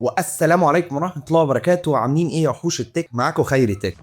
والسلام عليكم ورحمة الله وبركاته. عاملين ايه يا وحوش التك؟ معاكم خيري تك.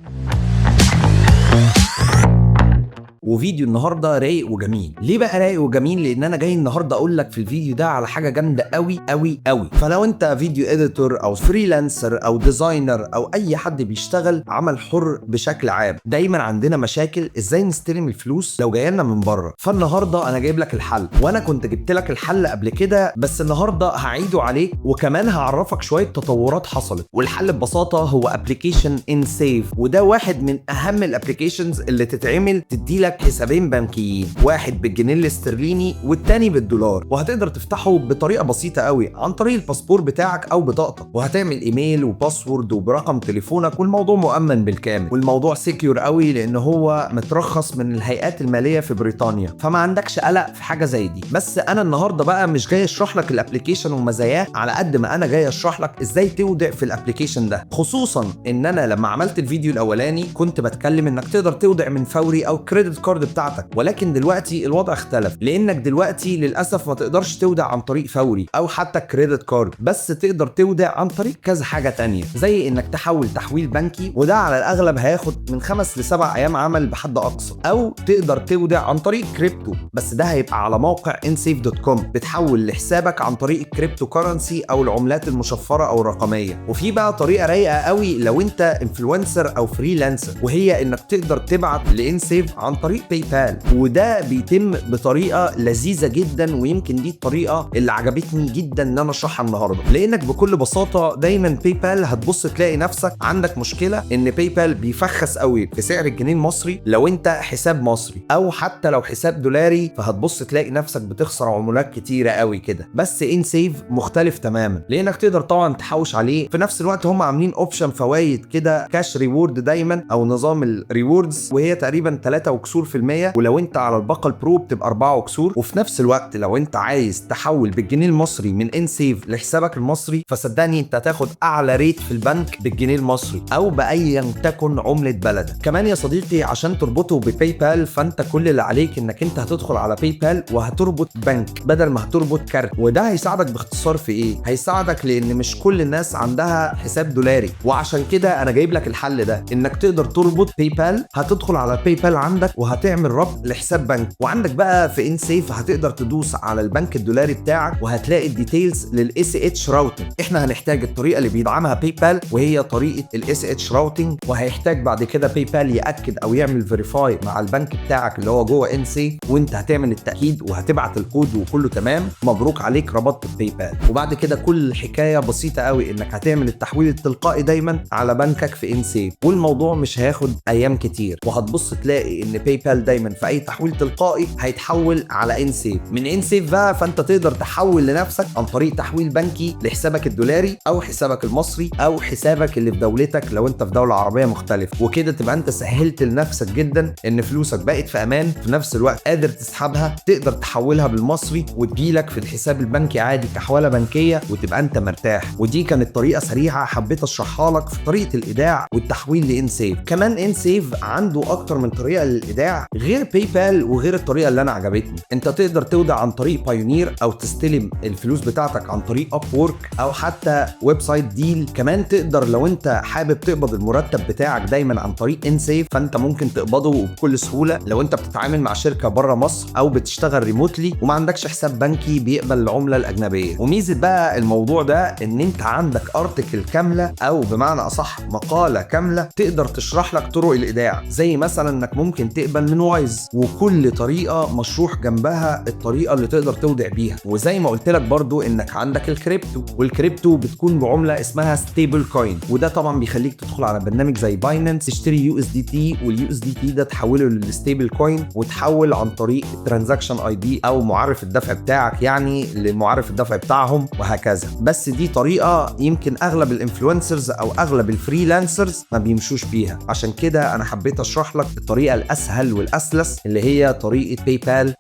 وفيديو النهارده رايق وجميل. ليه بقى رايق وجميل؟ لان انا جاي النهارده اقول لك في الفيديو ده على حاجه جامده قوي قوي قوي. فلو انت فيديو اديتور او فريلانسر او ديزاينر او اي حد بيشتغل عمل حر بشكل عام، دايما عندنا مشاكل ازاي نستلم الفلوس لو جايه لنا من بره. فالنهارده انا جايب لك الحل، وانا كنت جبت لك الحل قبل كده بس النهارده هعيده عليك، وكمان هعرفك شويه تطورات حصلت. والحل ببساطه هو ابلكيشن انسيف، وده واحد من اهم الابلكيشنز اللي تتعمل تديلك حسابين بنكيين، واحد بالجنيه الاسترليني والتاني بالدولار، وهتقدر تفتحه بطريقه بسيطه قوي عن طريق الباسبور بتاعك او بطاقتك، وهتعمل ايميل وباسورد وبرقم تليفونك، والموضوع مؤمن بالكامل، والموضوع سيكيور قوي لان هو مترخص من الهيئات الماليه في بريطانيا، فما عندكش قلق في حاجه زي دي. بس انا النهارده بقى مش جاي اشرح لك الابلكيشن ومزاياه على قد ما انا جاي اشرح لك ازاي تودع في الابلكيشن ده، خصوصا ان انا لما عملت الفيديو الاولاني كنت بتكلم انك تقدر تودع من فوري او كريدت كارد بتاعتك، ولكن دلوقتي الوضع اختلف، لانك دلوقتي للاسف ما تقدرش تودع عن طريق فوري او حتى كريدت كارد، بس تقدر تودع عن طريق كذا حاجه تانية، زي انك تحول تحويل بنكي، وده على الاغلب هياخد من 5 ل 7 ايام عمل بحد اقصى، او تقدر تودع عن طريق كريبتو، بس ده هيبقى على موقع insave.com، بتحول لحسابك عن طريق الكريبتو كورنسي او العملات المشفره او الرقميه. وفي بقى طريقه رايقه قوي لو انت انفلونسر او فريلانسر، وهي انك تقدر تبعت لانسيف عن طريق باي بال، وده بيتم بطريقه لذيذه جدا، ويمكن دي الطريقه اللي عجبتني جدا ان انا اشرحها النهارده، لانك بكل بساطه دايما باي بال هتبص تلاقي نفسك عندك مشكله ان باي بال بيفخس قوي في سعر الجنيه المصري لو انت حساب مصري، او حتى لو حساب دولاري فهتبص تلاقي نفسك بتخسر عمولات كتيره قوي كده. بس انسيف مختلف تماما، لانك تقدر طبعا تحوش عليه، في نفس الوقت هم عاملين اوبشن فوايد كده كاش ريورد دايما، او نظام الريوردز، وهي تقريبا 3 وكسور في المية، ولو انت على الباقه البرو بتبقى 4 وكسور. وفي نفس الوقت لو انت عايز تحول بالجنيه المصري من انسيف لحسابك المصري، فصدقني انت هتاخد اعلى ريت في البنك بالجنيه المصري او بايا تكن عمله بلدك. كمان يا صديقي عشان تربطه بباي بال، فانت كل اللي عليك انك انت هتدخل على باي بال وهتربط بنك بدل ما هتربط كارت، وده هيساعدك باختصار في ايه؟ هيساعدك لان مش كل الناس عندها حساب دولاري، وعشان كده انا جايب لك الحل ده، انك تقدر تربط باي بال. هتدخل على باي بال عندك وهتعمل ربط لحساب بنك، وعندك بقى في انسيف هتقدر تدوس على البنك الدولاري بتاعك وهتلاقي الديتيلز للاس اتش راوتنج. احنا هنحتاج الطريقه اللي بيدعمها باي بال، وهي طريقه الاس اتش راوتنج، وهيحتاج بعد كده باي بال ياكد او يعمل فيريفاي مع البنك بتاعك اللي هو جوه انسيف، وانت هتعمل التاكيد وهتبعت الكود وكله تمام، مبروك عليك ربطت باي بال. وبعد كده كل الحكايه بسيطه قوي، انك هتعمل التحويل التلقائي دايما على بنكك في انسيف، والموضوع مش هياخد ايام كتير، وهتبص تلاقي ان باي بال دايما في اي تحويل تلقائي هيتحول على انسيف. من انسيف بقى فانت تقدر تحول لنفسك عن طريق تحويل بنكي لحسابك الدولاري او حسابك المصري او حسابك اللي في دولتك لو انت في دوله عربيه مختلفه، وكده تبقى انت سهلت لنفسك جدا ان فلوسك بقت في امان، في نفس الوقت قادر تسحبها، تقدر تحولها بالمصري وتجيلك في الحساب البنكي عادي كحواله بنكيه، وتبقى انت مرتاح. ودي كانت طريقه سريعه حبيت اشرحها لك في طريقه الايداع والتحويل لانسيف. كمان انسيف عنده اكتر من طريقه للايداع غير باي بال وغير الطريقه اللي انا عجبتني. انت تقدر تودع عن طريق بايونير، او تستلم الفلوس بتاعتك عن طريق اب وورك، او حتى ويب سايت ديل. كمان تقدر لو انت حابب تقبض المرتب بتاعك دايما عن طريق انسيف، فانت ممكن تقبضه بكل سهوله لو انت بتتعامل مع شركه بره مصر او بتشتغل ريموتلي وما عندكش حساب بنكي بيقبل العمله الاجنبيه. وميزه بقى الموضوع ده ان انت عندك ارتكل كامله، او بمعنى اصح مقاله كامله تقدر تشرح لك طرق الايداع، زي مثلا انك ممكن تقبل من وايز، وكل طريقه مشروح جنبها الطريقه اللي تقدر تودع بيها. وزي ما قلت لك برضو انك عندك الكريبتو، والكريبتو بتكون بعمله اسمها ستيبل كوين، وده طبعا بيخليك تدخل على برنامج زي باينانس تشتري يو اس دي تي، واليو اس دي تي ده تحوله للستيبل كوين، وتحول عن طريق الترانزاكشن اي دي او معرف الدفع بتاعك يعني لمعرف الدفع بتاعهم، وهكذا. بس دي طريقه يمكن اغلب الانفلونسرز او اغلب الفريلانسرز ما بيمشوش بيها، عشان كده انا حبيت اشرح لك الطريقه الاسهل والاسلس اللي هي طريقه باي بال،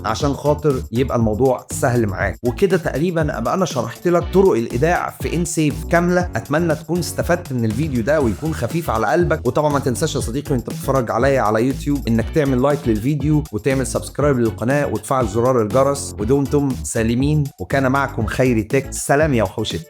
عشان خاطر يبقى الموضوع سهل معاك. وكده تقريبا ابقى انا شرحت لك طرق الايداع في انسيف كامله. اتمنى تكون استفدت من الفيديو ده ويكون خفيف على قلبك. وطبعا ما تنساش يا صديقي وانت بتتفرج عليا على يوتيوب انك تعمل لايك للفيديو وتعمل سبسكرايب للقناه وتفعل زرار الجرس. ودمتم سالمين، وكان معكم خيري تك. سلام يا وحوش التك.